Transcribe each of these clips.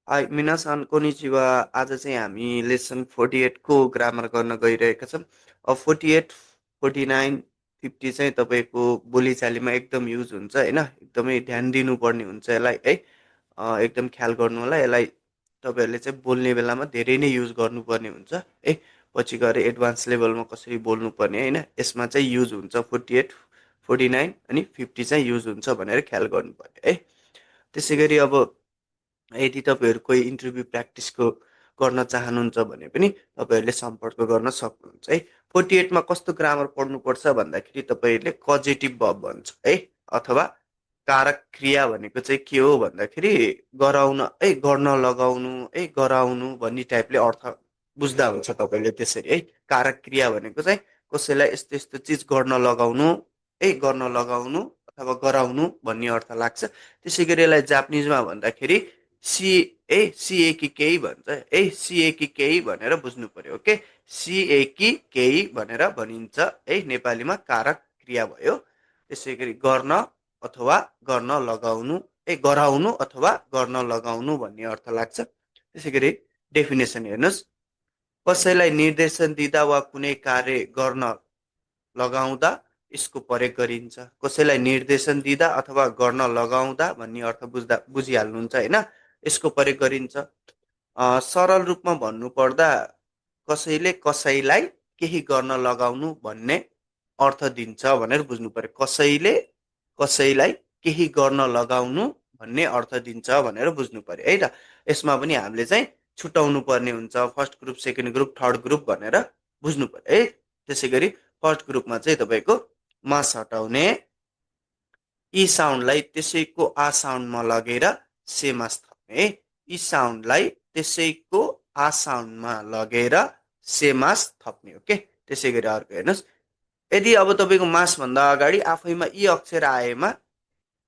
High मिनासान konnichiwa. आज चाहिँ हामी लेसन 48 को ग्रामर गर्न गइरहेका छौँ। अब 48, 49, 50 चाहिँ तपाईँको बोलीचालीमा एकदम युज हुन्छ होइन, एकदमै ध्यान दिनुपर्ने हुन्छ यसलाई है। एकदम ख्याल गर्नु होला यसलाई। तपाईँहरूले चाहिँ बोल्ने बेलामा धेरै नै युज गर्नुपर्ने हुन्छ है। पछि गएर एडभान्स लेभलमा कसरी बोल्नुपर्ने होइन, यसमा चाहिँ युज हुन्छ 48, 49 अनि 50 चाहिँ युज हुन्छ भनेर ख्याल गर्नुपर्ने है। त्यसै गरी अब यदि तपाईँहरू कोही इन्टरभ्यू प्र्याक्टिसको गर्न चाहनुहुन्छ भने पनि तपाईँहरूले सम्पर्क गर्न सक्नुहुन्छ है। 48मा कस्तो ग्रामर पढ्नुपर्छ भन्दाखेरि तपाईँहरूले कजेटिभ भर्ब भन्छ है, अथवा कारक क्रिया भनेको चाहिँ के हो भन्दाखेरि गराउन है, गर्न लगाउनु है, गराउनु भन्ने टाइपले अर्थ बुझ्दा हुन्छ तपाईँले त्यसरी है। कारक क्रिया भनेको चाहिँ कसैलाई यस्तो यस्तो चिज गर्न लगाउनु है, गर्न लगाउनु अथवा गराउनु भन्ने अर्थ लाग्छ। त्यसै गरी यसलाई जापानिजमा भन्दाखेरि सी ए सिए कि केही भन्छ है, सिए कि केही भनेर बुझ्नु पर्यो। ओके, सिए कि केही भनेर भनिन्छ है, नेपालीमा कारक क्रिया भयो। त्यसै गरी गर्न अथवा गर्न लगाउनु ए, गराउनु अथवा गर्न लगाउनु भन्ने अर्थ लाग्छ। त्यसै गरी डेफिनेसन हेर्नुहोस्, कसैलाई निर्देशन दिँदा वा कुनै कार्य गर्न लगाउँदा यसको प्रयोग गरिन्छ। कसैलाई निर्देशन दिँदा अथवा गर्न लगाउँदा भन्ने अर्थ बुझिहाल्नुहुन्छ होइन, यसको प्रयोग गरिन्छ। सरल रूपमा भन्नुपर्दा कसैले कसैलाई केही गर्न लगाउनु भन्ने अर्थ दिन्छ भनेर बुझ्नु पर्यो। कसैले कसैलाई केही गर्न लगाउनु भन्ने अर्थ दिन्छ भनेर बुझ्नु पर्यो है त। यसमा पनि हामीले चाहिँ छुट्याउनु पर्ने हुन्छ, first group, second group, third group भनेर बुझ्नु पर्यो है। त्यसै गरी फर्स्ट ग्रुपमा चाहिँ तपाईँको मास हटाउने, यी साउन्डलाई त्यसैको आ साउन्डमा लगेर से मास थप्ने है। यी साउन्डलाई त्यसैको आ साउन्डमा लगेर से मास थप्ने। ओके, त्यसै गरी अर्को हेर्नुहोस्, यदि अब तपाईँको मास भन्दा अगाडि आफैमा यी अक्षर आएमा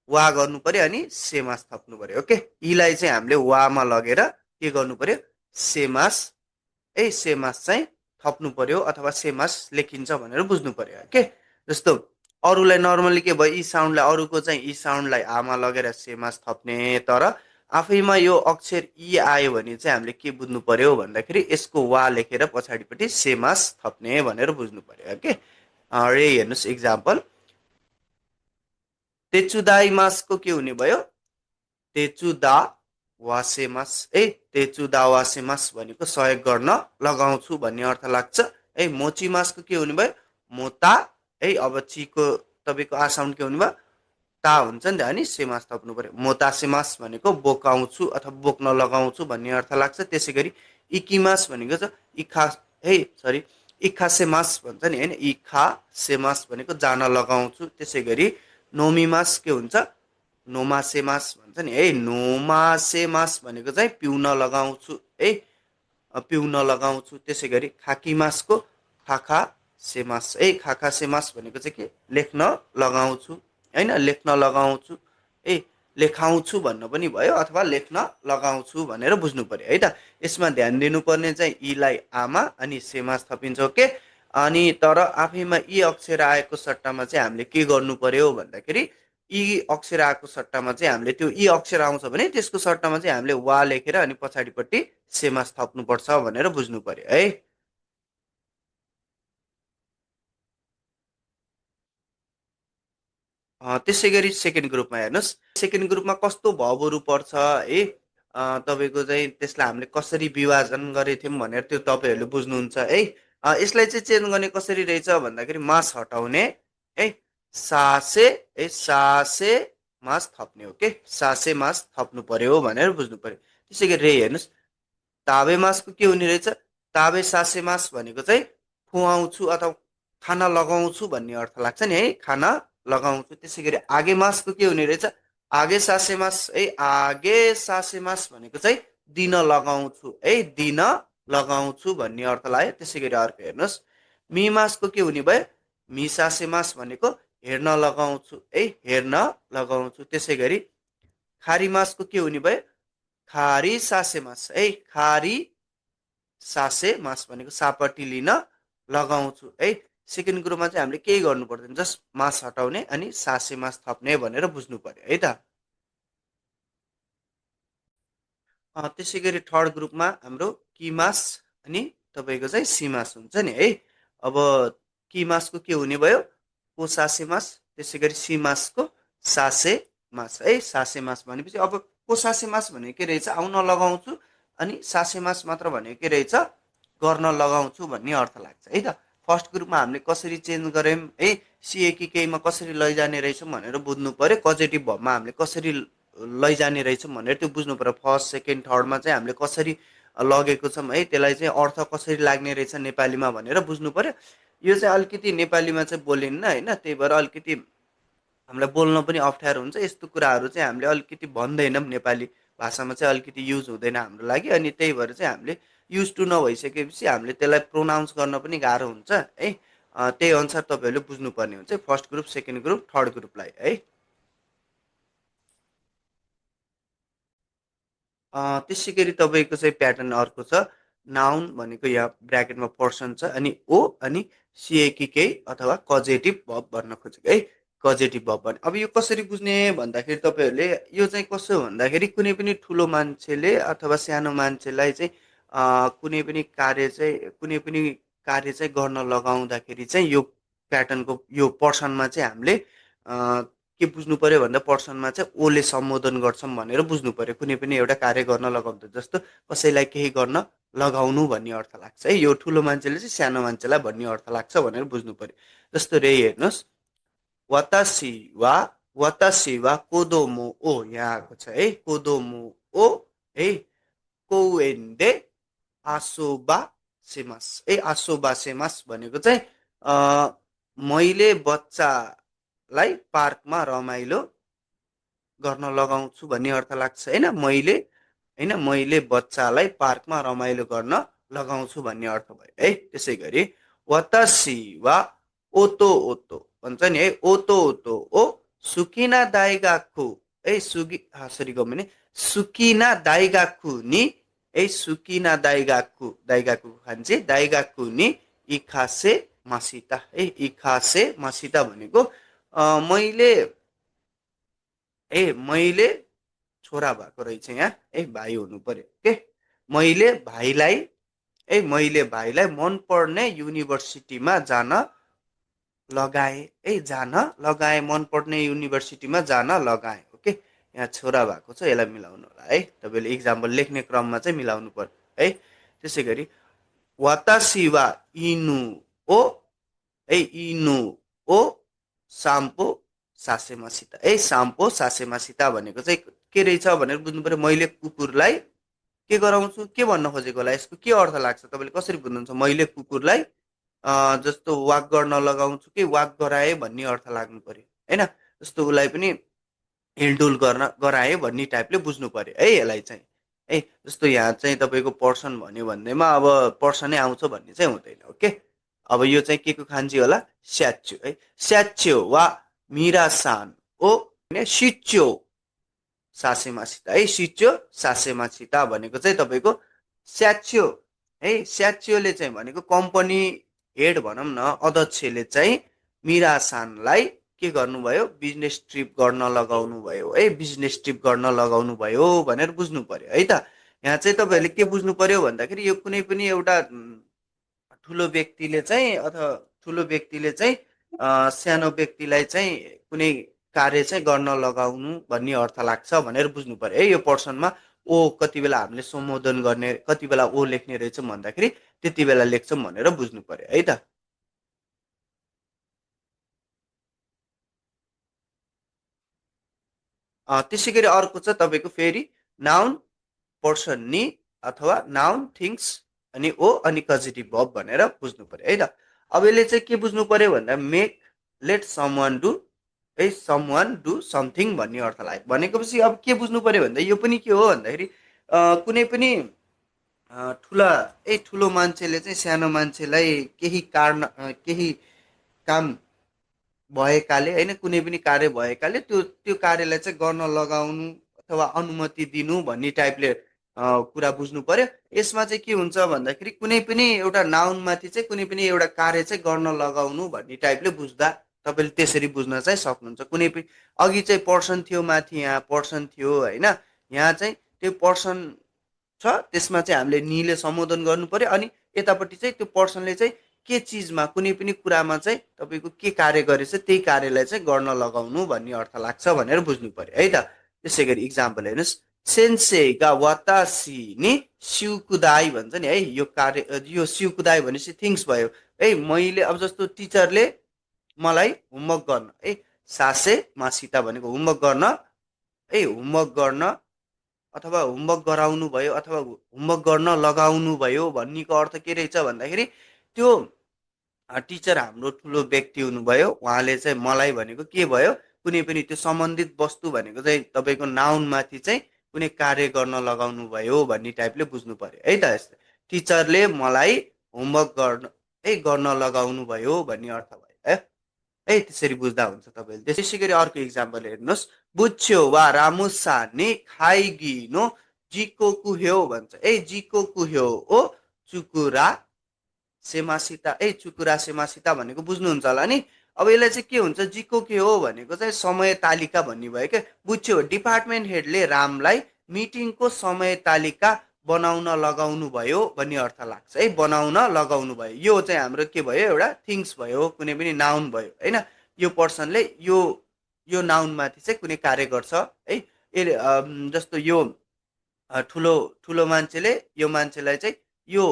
वा गर्नु पर्यो अनि से मास थप्नु पर्यो। ओके, यीलाई चाहिँ हामीले वामा लगेर के गर्नु पर्यो, से मास है, से मास चाहिँ थप्नु पर्यो अथवा से मास लेखिन्छ भनेर बुझ्नु पर्यो। ओके, जस्तो अरूलाई नर्मली के भयो, यी साउन्डलाई, अरूको चाहिँ यी साउन्डलाई आमा लगेर से मास थप्ने, तर आफैमा यो अक्षर यी आयो भने चाहिँ हामीले के बुझ्नु पर्यो भन्दाखेरि यसको वा लेखेर पछाडिपट्टि से मास थप्ने भनेर बुझ्नु पर्यो। ओके, रे हेर्नुहोस् इक्जाम्पल, तेचुदाई मासको के हुने भयो, तेचुदा वासेमास है। तेचुदा वासेमास भनेको सहयोग गर्न लगाउँछु भन्ने अर्थ लाग्छ है। मोची मासको के हुने भयो, मोता है। अब चीको तपाईँको आ साउन्ड के हुने भयो, ता हुन्छ नि त, अनि सेमास थप्नु पर्यो। मोतासेमास भनेको बोकाउँछु अथवा बोक्न लगाउँछु भन्ने अर्थ लाग्छ। त्यसै गरी इकिमास भनेको छ इखा है, सरी, इखासेमास भन्छ नि होइन, इखासेमास भनेको जान लगाउँछु। त्यसै गरी नोमिमास के हुन्छ, नोमासेमास भन्छ नि है। नोमासेमास भनेको चाहिँ पिउन लगाउँछु है, पिउन लगाउँछु। त्यसै गरी खाकीमासको खाखा सेमास है, खाखा सेमास भनेको चाहिँ के, लेख्न लगाउँछु होइन, लेख्न लगाउँछु है, लेखाउँछु भन्न पनि भयो अथवा लेख्न लगाउँछु भनेर बुझ्नु पर्यो है त। यसमा ध्यान दिनुपर्ने चाहिँ यीलाई आमा अनि सेमास थपिन्छ। ओके, अनि तर आफैमा यी अक्षर आएको सट्टामा चाहिँ हामीले के गर्नु पर्यो भन्दाखेरि यी अक्षर आएको सट्टामा चाहिँ हामीले त्यो यी अक्षर आउँछ भने त्यसको सट्टामा चाहिँ हामीले वा लेखेर अनि पछाडिपट्टि सेमास थप्नुपर्छ भनेर बुझ्नु पर्यो है। त्यसै गरी सेकेन्ड ग्रुपमा हेर्नुहोस्, सेकेन्ड ग्रुपमा कस्तो भवहरू पर्छ है, तपाईँको चाहिँ त्यसलाई हामीले कसरी विभाजन गरेको थियौँ भनेर त्यो तपाईँहरूले बुझ्नुहुन्छ है। यसलाई चाहिँ चेन्ज गर्ने कसरी रहेछ भन्दाखेरि मास हटाउने है, सासे है, सासे मास थप्ने। ओके, सासे मास थप्नु पर्यो भनेर बुझ्नु पर्यो। त्यसै गरी रे हेर्नुहोस्, ताबे मासको के हुने रहेछ, ताबे सासे मास भनेको चाहिँ खुवाउँछु अथवा खाना लगाउँछु भन्ने अर्थ लाग्छ नि है, खाना लगाउँछु। त्यसै गरी आगे मासको के हुने रहेछ, आगे सासे मास है, आगे सासे मास भनेको चाहिँ दिन लगाउँछु है, दिन लगाउँछु भन्ने अर्थ लाग्यो। त्यसै गरी अर्को हेर्नुहोस्, मी मासको के हुने भयो, मी सासे मास भनेको हेर्न लगाउँछु है, हेर्न लगाउँछु। त्यसै गरी खारी मासको के हुने भयो, खारी सासे मास है, खारी सासे मास भनेको सापट्टि लिन लगाउँछु है। सेकेन्ड ग्रुपमा चाहिँ हामीले केही गर्नु पर्दैन, जस्ट मास हटाउने अनि सासे मास थप्ने भनेर बुझ्नु पर्यो है त। त्यसै गरी थर्ड ग्रुपमा हाम्रो किमास अनि तपाईँको चाहिँ सिमास हुन्छ नि है। अब किमासको के हुने भयो, कोसासे मास। त्यसै गरी सिमासको सासे मास है। सासे मास भनेपछि अब कोसासे मास भनेको के रहेछ, आउन लगाउँछु, अनि सासे मास मात्र भनेको के रहेछ, गर्न लगाउँछु भन्ने अर्थ लाग्छ है त। फर्स्ट ग्रुपमा हामीले कसरी चेन्ज गऱ्यौँ है, सिएकी केहीमा कसरी लैजाने रहेछौँ भनेर बुझ्नु पर्यो, कजेटिभ भबमा हामीले कसरी लैजाने रहेछौँ भनेर त्यो बुझ्नु पर्यो। फर्स्ट सेकेन्ड थर्डमा चाहिँ हामीले कसरी लगेको छौँ है, त्यसलाई चाहिँ अर्थ कसरी लाग्ने रहेछ नेपालीमा भनेर बुझ्नु पर्यो। यो चाहिँ अलिकति नेपालीमा चाहिँ बोलिन्न होइन, त्यही भएर अलिकति हामीलाई बोल्न पनि अप्ठ्यारो हुन्छ। यस्तो कुराहरू चाहिँ हामीले अलिकति भन्दैनौँ, नेपाली भाषामा चाहिँ अलिकति युज हुँदैन हाम्रो लागि, अनि त्यही भएर चाहिँ हामीले युज टु नभइसकेपछि हामीले त्यसलाई प्रोनाउन्स गर्न पनि गाह्रो हुन्छ है। त्यही अनुसार तपाईँहरूले बुझ्नुपर्ने हुन्छ first group, second group, third ग्रुपलाई है। त्यसै गरी तपाईँको चाहिँ प्याटर्न अर्को छ। नाउन भनेको यहाँ ब्राकेटमा पर्सन छ, अनि ओ अनि सिएकी केही अथवा कजेटिभ भब भन्न खोजेको है। कजेटिभ भब भने अब यो कसरी बुझ्ने भन्दाखेरि तपाईँहरूले यो चाहिँ कसो भन्दाखेरि कुनै पनि ठुलो मान्छेले अथवा सानो मान्छेलाई चाहिँ कुनै पनि कार्य चाहिँ गर्न लगाउँदाखेरि चाहिँ यो प्याटर्नको यो पर्सनमा चाहिँ हामीले के बुझ्नु पर्यो भन्दा पर्सनमा चाहिँ ओले सम्बोधन गर्छौँ भनेर बुझ्नु पर्यो। कुनै पनि एउटा कार्य गर्न लगाउँदा, जस्तो कसैलाई केही गर्न लगाउनु भन्ने अर्थ लाग्छ है, यो ठुलो मान्छेले चाहिँ सानो मान्छेलाई भन्ने अर्थ लाग्छ भनेर बुझ्नु पर्यो। जस्तो रे हेर्नुहोस्, वातासी वा वातासी वा कोदोमो ओ, यहाँ आएको छ है, कोदोमो ओ है, कौएन्डे आसोबा सेमास है। आसोबा सेमास भनेको चाहिँ मैले बच्चालाई पार्कमा रमाइलो गर्न लगाउँछु भन्ने अर्थ लाग्छ होइन। मैले बच्चालाई पार्कमा रमाइलो गर्न लगाउँछु भन्ने अर्थ भयो है। त्यसै गरी वतासी वा ओतो ओतो भन्छ नि है, ओतो ओतो ओ सुकिना दाइगाकु है, सरी गम्ने सुकिना दाइगाकु नि है, सुकिना दाइगाकु, दाइगाकु खान्छे, दाइगाकु नि इखासे मासिता है। इखासे मासिता भनेको मैले मैले छोरा भएको रहेछ यहाँ है, भाइ हुनु पर्यो के। मैले भाइलाई मनपर्ने युनिभर्सिटीमा जान लगाएँ है, जान लगाएँ, मनपर्ने युनिभर्सिटीमा जान लगाएँ ओके। यहाँ छोरा भएको छ, यसलाई मिलाउनु होला है, तपाईँले इक्जाम्पल लेख्ने क्रममा चाहिँ मिलाउनु पर्यो है। त्यसै गरी वातासी वा इनु ओ है, इनु ओ साम्पो सासेमासिता है। साम्पो सासेमासिता भनेको चाहिँ के रहेछ भनेर बुझ्नु पर्यो। मैले कुकुरलाई के गराउँछु, के भन्न खोजेको होला, यसको के अर्थ लाग्छ, तपाईँले कसरी बुझ्नुहुन्छ। मैले कुकुरलाई जस्तो वाक गर्न लगाउँछु कि वाक गराएँ भन्ने अर्थ लाग्नु पर्यो होइन। जस्तो उसलाई पनि हिलडुल गर्न गराएँ भन्ने टाइपले बुझ्नु पर्यो है यसलाई चाहिँ है। जस्तो यहाँ चाहिँ तपाईँको पर्सन भन्यो भन्दैमा अब पर्सनै आउँछ भन्ने चाहिँ हुँदैन ओके। अब यो चाहिँ के को खान्जी होला, स्याच्यु है। स्याच्यु वा मिरासान ओ सिच्यो सासेमासिता है। सिच्यो सासेमासिता भनेको चाहिँ तपाईँको स्याच्यो है। स्याच्योले चाहिँ भनेको कम्पनी हेड भनौँ न, अध्यक्षले चाहिँ मिरासानलाई के गर्नुभयो, बिजनेस ट्रिप गर्न लगाउनु भयो है, बिजनेस ट्रिप गर्न लगाउनु भयो भनेर बुझ्नु पर्यो है त। यहाँ चाहिँ तपाईँहरूले के बुझ्नु पर्यो भन्दाखेरि यो कुनै पनि एउटा ठुलो व्यक्तिले चाहिँ अथवा ठुलो व्यक्तिले चाहिँ सानो व्यक्तिलाई चाहिँ कुनै कार्य चाहिँ गर्न लगाउनु भन्ने अर्थ लाग्छ भनेर बुझ्नु पर्यो है। यो पर्सनमा ओ कति बेला हामीले सम्बोधन गर्ने, कति बेला ओ लेख्ने रहेछौँ भन्दाखेरि त्यति बेला लेख्छौँ भनेर बुझ्नु पर्यो है त। त्यसै गरी अर्को छ तपाईँको फेरि नाउन पर्सन नि अथवा नाउन थिङ्स अनि ओ अनि कजेटिभ भब भनेर बुझ्नु पर्यो है त। अब यसले चाहिँ के बुझ्नु पर्यो भन्दा make let someone do है, सम वान डु समथिङ भन्ने अर्थ लाग्यो भनेपछि अब के बुझ्नु पर्यो भन्दा यो पनि के हो भन्दाखेरि कुनै पनि ठुला ठुलो मान्छेले चाहिँ सानो मान्छेलाई केही कारण केही काम भएकाले होइन, कुनै पनि कार्य भएकाले त्यो त्यो कार्यलाई चाहिँ गर्न लगाउनु अथवा अनुमति दिनु भन्ने टाइपले कुरा बुझ्नु पर्यो। यसमा चाहिँ के हुन्छ भन्दाखेरि कुनै पनि एउटा नाउनमाथि चाहिँ कुनै पनि एउटा कार्य चाहिँ गर्न लगाउनु भन्ने टाइपले बुझ्दा तपाईँले त्यसरी बुझ्न चाहिँ सक्नुहुन्छ। कुनै पनि अघि चाहिँ पर्सन थियो, माथि यहाँ पर्सन थियो होइन, यहाँ चाहिँ त्यो पर्सन छ त्यसमा चाहिँ हामीले नीले सम्बोधन गर्नु पर्यो। अनि यतापट्टि चाहिँ त्यो पर्सनले चाहिँ के चिजमा कुनै पनि कुरामा चाहिँ तपाईँको के कार्य गरेछ त्यही कार्यलाई चाहिँ गर्न लगाउनु भन्ने अर्थ लाग्छ भनेर बुझ्नु पर्यो है त। त्यसै गरी इक्जाम्पल हेर्नुहोस्, सेन्सेगा वातासी नि सिउकुदाई भन्छ नि है। यो कार्य यो सिउकुदाई भनेपछि थिङ्स भयो है। मैले अब जस्तो टिचरले मलाई होमवर्क गर्न है, सासे मासिता भनेको होमवर्क गर्न है, होमवर्क गर्न अथवा होमवर्क गराउनु भयो अथवा होमवर्क गर्न लगाउनु भयो भन्नेको अर्थ के रहेछ भन्दाखेरि त्यो टिचर हाम्रो ठुलो व्यक्ति हुनुभयो, उहाँले चाहिँ मलाई भनेको के भयो, कुनै पनि त्यो सम्बन्धित वस्तु भनेको चाहिँ तपाईँको नाउनमाथि चाहिँ कुनै कार्य गर्न लगाउनु भयो भन्ने टाइपले बुझ्नु पर्यो है त। यस्तो टिचरले मलाई होमवर्क गर्न है गर्न लगाउनु भयो भन्ने अर्थ भयो है। है त्यसरी बुझ्दा हुन्छ तपाईँले। त्यसै गरी अर्को इक्जाम्पल हेर्नुहोस्, बुझ्यो वा रामुसा नि खाइगी नो जिको कुह्यो भन्छ है। जिको कुह्यो ओ चुकुरा सेमासिता ए चुकुरा सेमासिता भनेको बुझ्नुहुन्छ होला नि। अब यसलाई चाहिँ के हुन्छ, जिको के हो भनेको चाहिँ समय तालिका भन्ने भयो क्या। बुझ्यो डिपार्टमेन्ट हेडले रामलाई मिटिङको समय तालिका बनाउन लगाउनु भयो भन्ने अर्थ लाग्छ है। बनाउन लगाउनु भयो, यो चाहिँ हाम्रो के भयो, एउटा थिङ्स भयो, कुनै पनि नाउन भयो होइन। यो पर्सनले यो यो नाउनमाथि चाहिँ कुनै कार्य गर्छ है। यसले जस्तो यो ठुलो ठुलो मान्छेले यो मान्छेलाई चाहिँ यो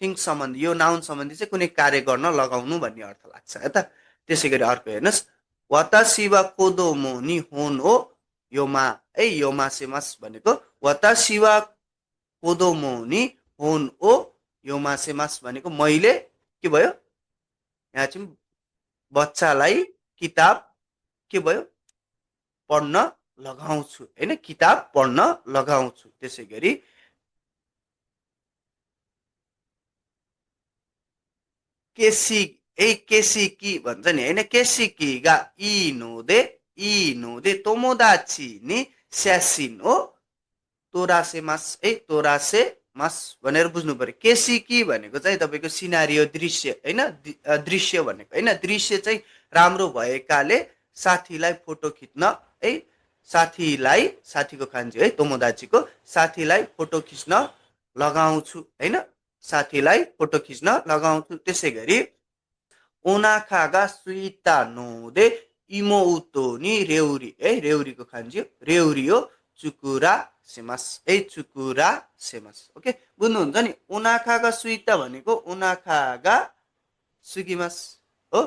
थिङ्स सम्बन्धी यो नाउन सम्बन्धी चाहिँ कुनै कार्य गर्न लगाउनु भन्ने अर्थ लाग्छ है त। त्यसै गरी अर्को हेर्नुहोस्, वातासी वा कोदोमो नि होन हो योमा है। योमा सेमास भनेको वातासी वा कोदोमो नि होन ओ योमा सेमास भनेको मैले के भयो, यहाँ चाहिँ बच्चालाई किताब के भयो, पढ्न लगाउँछु होइन, किताब पढ्न लगाउँछु। त्यसै गरी केसी ए केसिकी भन्छ नि होइन। केसिकी गा इनोदे तोमोदाची नि स्यासिन हो तोरासे मास ए तोरासे मास भनेर बुझ्नु पर्यो। केसिकी भनेको चाहिँ तपाईँको सिनारियो दृश्य होइन, दृश्य भनेको होइन। दृश्य चाहिँ राम्रो भएकाले साथीलाई फोटो खिच्न है, साथीलाई साथीको खान्छु है तोमोदाचीको साथीलाई फोटो खिच्न लगाउँछु होइन, साथीलाई फोटो खिच्न लगाउँछु। त्यसै गरी ओनाखागा सुइता नोदे इमोउतो नि रेउरी है, रेउरीको खान्छु रेउरी हो चुकुरा सेमास है, चुकुरा सेमास। ओके बुझ्नुहुन्छ नि। ओनाखागा सुइता भनेको ओनाखागा सुकिमास हो।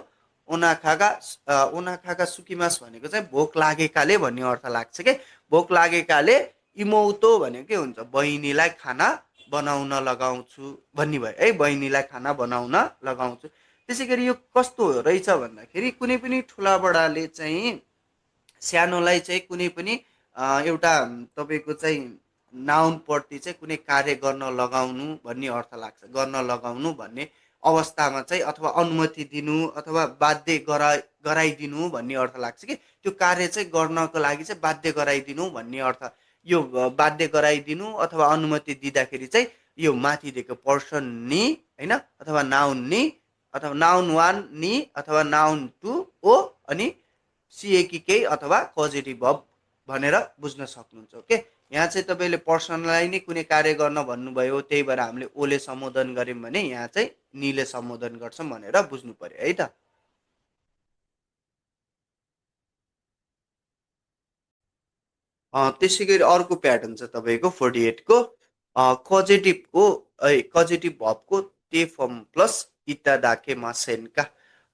ओनाखागा सुकिमास भनेको चाहिँ भोक लागेकाले भन्ने अर्थ लाग्छ के। भोक लागेकाले इमौतो भनेको के हुन्छ, बहिनीलाई खाना बनाउन लगाउँछु भन्ने भयो है, बहिनीलाई खाना बनाउन लगाउँछु। त्यसै गरी यो कस्तो रहेछ भन्दाखेरि कुनै पनि ठुला बडाले चाहिँ सानोलाई चाहिँ कुनै पनि एउटा तपाईँको चाहिँ नाउनप्रति चाहिँ कुनै कार्य गर्न लगाउनु भन्ने अर्थ लाग्छ। गर्न लगाउनु भन्ने अवस्थामा चाहिँ अथवा अनुमति दिनु अथवा बाध्य गराइदिनु भन्ने अर्थ लाग्छ कि त्यो कार्य चाहिँ गर्नको लागि चाहिँ बाध्य गराइदिनु भन्ने अर्थ। यो बाध्य गराइदिनु अथवा अनुमति दिँदाखेरि चाहिँ यो माथि दिएको पर्सन नि होइन, अथवा नाउन नि अथवा नाउन वान नि अथवा नाउन टू ओ अनि सिएकी केही अथवा पोजिटिभ भब भनेर बुझ्न सक्नुहुन्छ। ओके यहाँ चाहिँ तपाईँले पर्सनलाई नै कुनै कार्य गर्न भन्नुभयो, त्यही भएर हामीले ओले सम्बोधन गऱ्यौँ भने यहाँ चाहिँ निले सम्बोधन गर्छौँ भनेर बुझ्नु पर्यो है त। त्यसै गरी अर्को प्याटर्न छ तपाईँको 48 को कजेटिभको कजेटिभ भबको ते फर्म प्लस इता दाके मासेनका।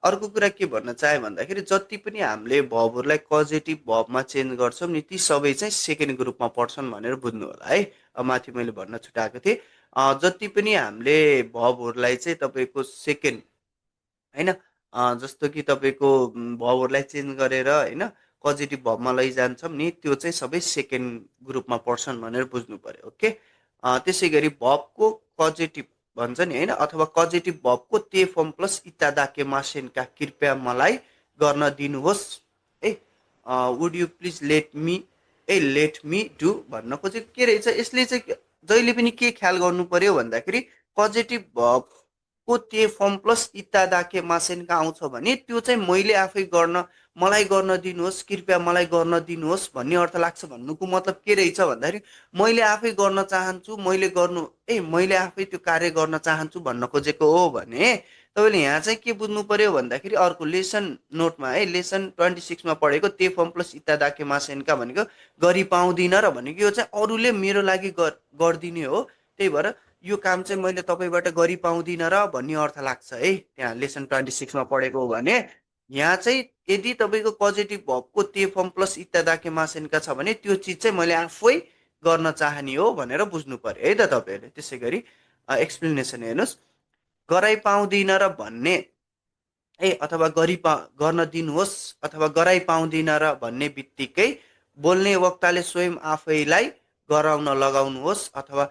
अर्को कुरा के भन्न चाहे भन्दाखेरि जति पनि हामीले भबहरूलाई कजेटिभ भबमा चेन्ज गर्छौँ नि ती सबै चाहिँ सेकेन्ड ग्रुपमा पर्छन् भनेर बुझ्नु होला है। माथि मैले भन्न छुटाएको थिएँ जति पनि हामीले भबहरूलाई चाहिँ तपाईँको सेकेन्ड होइन, जस्तो कि तपाईँको भबहरूलाई चेन्ज गरेर होइन पोजिटिभ भबमा लैजान्छौँ नि त्यो चाहिँ सबै सेकेन्ड ग्रुपमा पर्छन् भनेर बुझ्नु पर्यो। ओके त्यसै गरी भबको पोजिटिभ भन्छ नि होइन, अथवा पोजिटिभ भबको ते फर्म प्लस इत्यादाके मासेनका कृपया मलाई गर्न दिनुहोस् है। Would you please let me A let me do भन्नको चाहिँ के रहेछ, यसले चाहिँ जहिले पनि के ख्याल गर्नु पर्यो भन्दाखेरि पोजिटिभ भबको ते फर्म प्लस इत्यादाके मासेनका आउँछ भने त्यो चाहिँ मैले आफै गर्न मलाई गर्न दिनुहोस्, कृपया मलाई गर्न दिनुहोस् भन्ने अर्थ लाग्छ। भन्नुको मतलब के रहेछ भन्दाखेरि मैले आफै गर्न चाहन्छु, मैले आफै त्यो कार्य गर्न चाहन्छु भन्न खोजेको हो भने तपाईँले यहाँ चाहिँ के बुझ्नु पर्यो भन्दाखेरि अर्को लेसन नोटमा है लेसन 26 मा पढेको ते फर्म प्लस इत्यादाके मासेन्का भनेको गरी पाउँदिन र भनेको यो चाहिँ अरूले मेरो लागि गरिदिने हो, त्यही भएर यो काम चाहिँ मैले तपाईँबाट गरी पाउँदिन र भन्ने अर्थ लाग्छ है। त्यहाँ लेसन 26 मा पढेको हो भने यहाँ चाहिँ यदि तपाईँको पोजिटिभ भर्बको ते फर्म प्लस इत्यादाके मासेन्का छ भने त्यो चिज चाहिँ मैले आफै गर्न चाहने हो भनेर बुझ्नु पर्यो है त तपाईँहरूले। त्यसै गरी एक्सप्लेनेसन हेर्नुहोस्, गराइ पाउँदिन र भन्ने अथवा गर्न दिनुहोस् अथवा गराइ पाउँदिन र भन्ने बित्तिकै बोल्ने वक्ताले स्वयं आफैलाई गराउन लगाउनुहोस् अथवा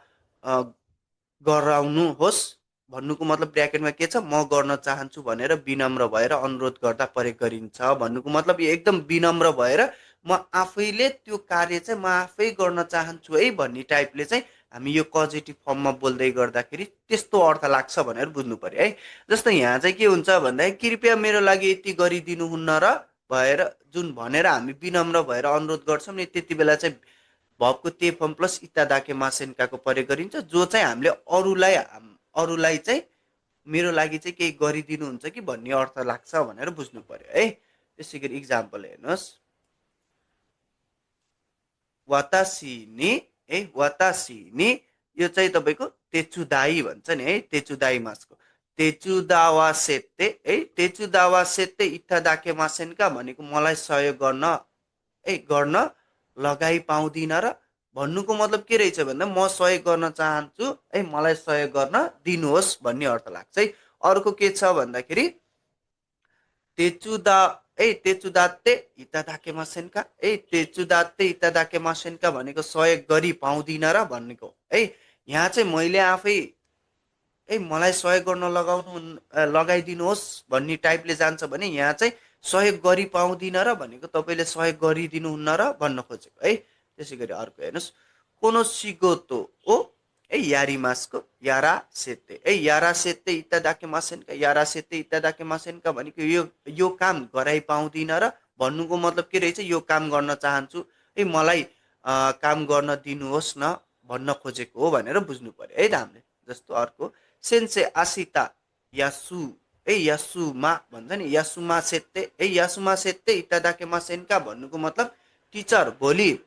गराउनुहोस् भन्नुको मतलब ब्र्याकेटमा के छ, म गर्न चाहन्छु भनेर विनम्र भएर अनुरोध गर्दा प्रयोग गरिन्छ। भन्नुको मतलब यो एकदम विनम्र भएर म आफैले त्यो कार्य चाहिँ म आफै गर्न चाहन्छु है भन्ने टाइपले चाहिँ हामी यो पोजिटिभ फर्ममा बोल्दै गर्दाखेरि त्यस्तो अर्थ लाग्छ भनेर बुझ्नु पर्यो है। जस्तो यहाँ चाहिँ के हुन्छ भन्दाखेरि कृपया मेरो लागि यति गरिदिनुहुन्न र भएर जुन भनेर हामी विनम्र भएर अनुरोध गर्छौँ नि, त्यति बेला चाहिँ भबको ते फर्म प्लस इत्यादाके मासेन्काको प्रयोग गरिन्छ, जो चाहिँ हामीले अरूलाई चाहिँ मेरो लागि चाहिँ केही गरिदिनुहुन्छ कि भन्ने अर्थ लाग्छ भनेर बुझ्नु पर्यो है। त्यसै गरी इक्जाम्पल हेर्नुहोस्, वातासी नि यो चाहिँ तपाईँको तेचुदाई भन्छ नि है, तेचुदाई मासको तेचुदावा सेत्ते है, तेचुदावा सेत्ते इत्यादाके मासेन्का भनेको मलाई सहयोग गर्न लगाइ पाउँदिन र भन्नुको मतलब के रहेछ भन्दा म सहयोग गर्न चाहन्छु है, मलाई सहयोग गर्न दिनुहोस् भन्ने अर्थ लाग्छ है। अर्को के छ भन्दाखेरि तेचुदात्ते इत्यादाके मासेन्का तेचुदात्ते इत्यादाके मासेन्का भनेको सहयोग गरी पाउँदिन र भनेको है। यहाँ चाहिँ मैले आफै मलाई सहयोग गर्न लगाइदिनुहोस् भन्ने टाइपले जान्छ भने यहाँ चाहिँ सहयोग गरी पाउँदिन र भनेको तपाईँले सहयोग गरिदिनुहुन्न र भन्न खोजेको है। त्यसै गरी अर्को हेर्नुहोस्, कोनो सिगोतो ओ यारिमासको यारा सेत्ते इत्यादाके मासेन्का यारा सेत्ते इत्यादाके मासेन्का भनेको यो काम गराइ पाउँदिन र भन्नुको मतलब के रहेछ, यो काम गर्न चाहन्छु मलाई काम गर्न दिनुहोस् न भन्न खोजेको हो भनेर बुझ्नु पर्यो है त हामीले। जस्तो अर्को सेन्से आसिता यासुमा भन्छ नि, यासुमा सेत्ते इत्यादाके मासेन्का भन्नुको मतलब टिचर भोलि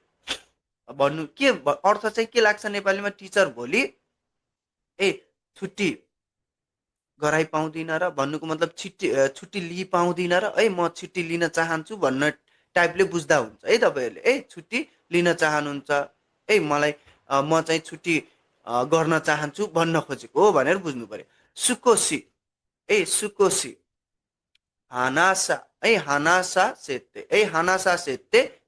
भन्नु के अर्थ चाहिँ के लाग्छ नेपालीमा, टिचर भोलि छुट्टी गराइ पाउँदिन र भन्नुको मतलब छुट्टी लिइ पाउँदिन र म छुट्टी लिन चाहन्छु भन्न टाइपले बुझ्दा हुन्छ है तपाईँहरूले। छुट्टी लिन चाहनुहुन्छ मलाई म चाहिँ छुट्टी गर्न चाहन्छु भन्न खोजेको हो भनेर बुझ्नु पर्यो। सुकोसी हानासा सेत्ते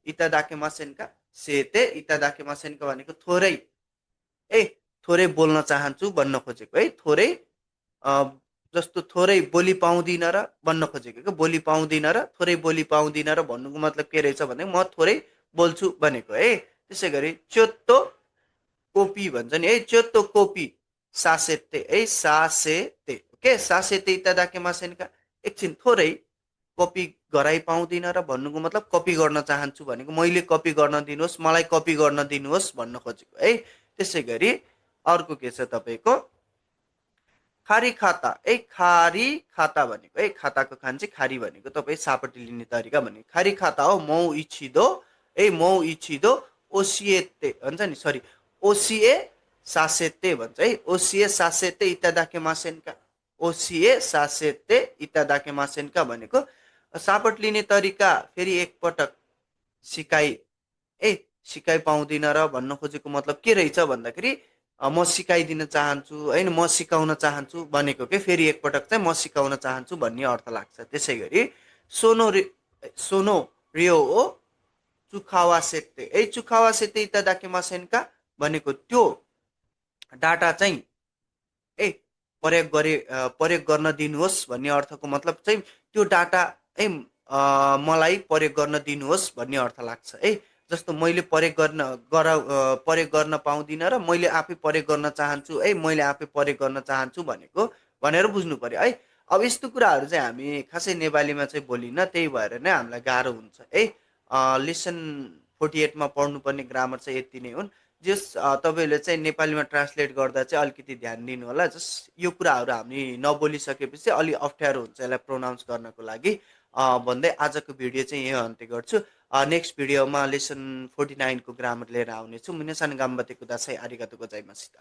इत्यादाके मासेन्का इत्यादाके मासेन्का भनेको थोरै बोल्न चाहन्छु भन्न खोजेको है। थोरै जस्तो थोरै बोली पाउँदिन र भन्न खोजेको कि बोली पाउँदिन र थोरै बोली पाउँदिन र भन्नुको मतलब के रहेछ भने म थोरै बोल्छु भनेको है। त्यसै गरी चोत्तो कोपी भन्छ नि चोत्तो कोपी सासेते ओके सासेते इत्यादाके मासेन्का एकछिन थोरै कपी गराइ पाउँदिन र भन्नुको मतलब कपी गर्न चाहन्छु भनेको मैले कपी गर्न दिनुहोस्, मलाई कपी गर्न दिनुहोस् भन्न खोजेको है। त्यसै गरी अर्को के छ तपाईँको खारी खाता खारी खाता भनेको खाताको खान चाहिँ खारी भनेको तपाईँ सापट्टि लिने तरिका भनेको खारी खाता हो। मौ इछिदो ओसिएते भन्छ नि, सरी ओसिए सासेते भन्छ है, ओसिए सासेते इत्यादाके मासेन्का इत्यादाके मासेन्का भनेको सापट लिने तरिका फेरि एकपटक सिकाइ पाउँदिन र भन्न खोजेको मतलब के रहेछ भन्दाखेरि म सिकाइदिन चाहन्छु होइन, म सिकाउन चाहन्छु भनेको के फेरि एकपटक चाहिँ म सिकाउन चाहन्छु भन्ने अर्थ लाग्छ। त्यसै गरी सोनो रियो ओ चुखावा सेत्ते इत्यादाके मासेन्का भनेको त्यो डाटा चाहिँ प्रयोग गर्न दिनुहोस् भन्ने अर्थको मतलब चाहिँ त्यो डाटा मलाई प्रयोग गर्न दिनुहोस् भन्ने अर्थ लाग्छ है। जस्तो मैले प्रयोग गर्न पाउँदिन र मैले आफै प्रयोग गर्न चाहन्छु मैले आफै प्रयोग गर्न चाहन्छु भनेको भनेर बुझ्नु पर्यो है। अब यस्तो कुराहरू चाहिँ हामी खासै नेपालीमा चाहिँ बोलिन्न, त्यही भएर नै हामीलाई गाह्रो हुन्छ है। लेसन 48मा पढ्नुपर्ने ग्रामर चाहिँ यति नै हुन्। जस तपाईँहरूले चाहिँ नेपालीमा ट्रान्सलेट गर्दा चाहिँ अलिकति ध्यान दिनु होला। जस्ट यो कुराहरू हामी नबोलिसकेपछि चाहिँ अलिक अप्ठ्यारो हुन्छ यसलाई प्रोनाउन्स गर्नको लागि। भन्दै आजको भिडियो चाहिँ यही अन्त्य गर्छु। नेक्स्ट भिडियोमा लेसन 49को ग्रामर लिएर आउनेछु। मुनेसान गाम्बाते कुदासाई आरिगातो गोजाइमासिता।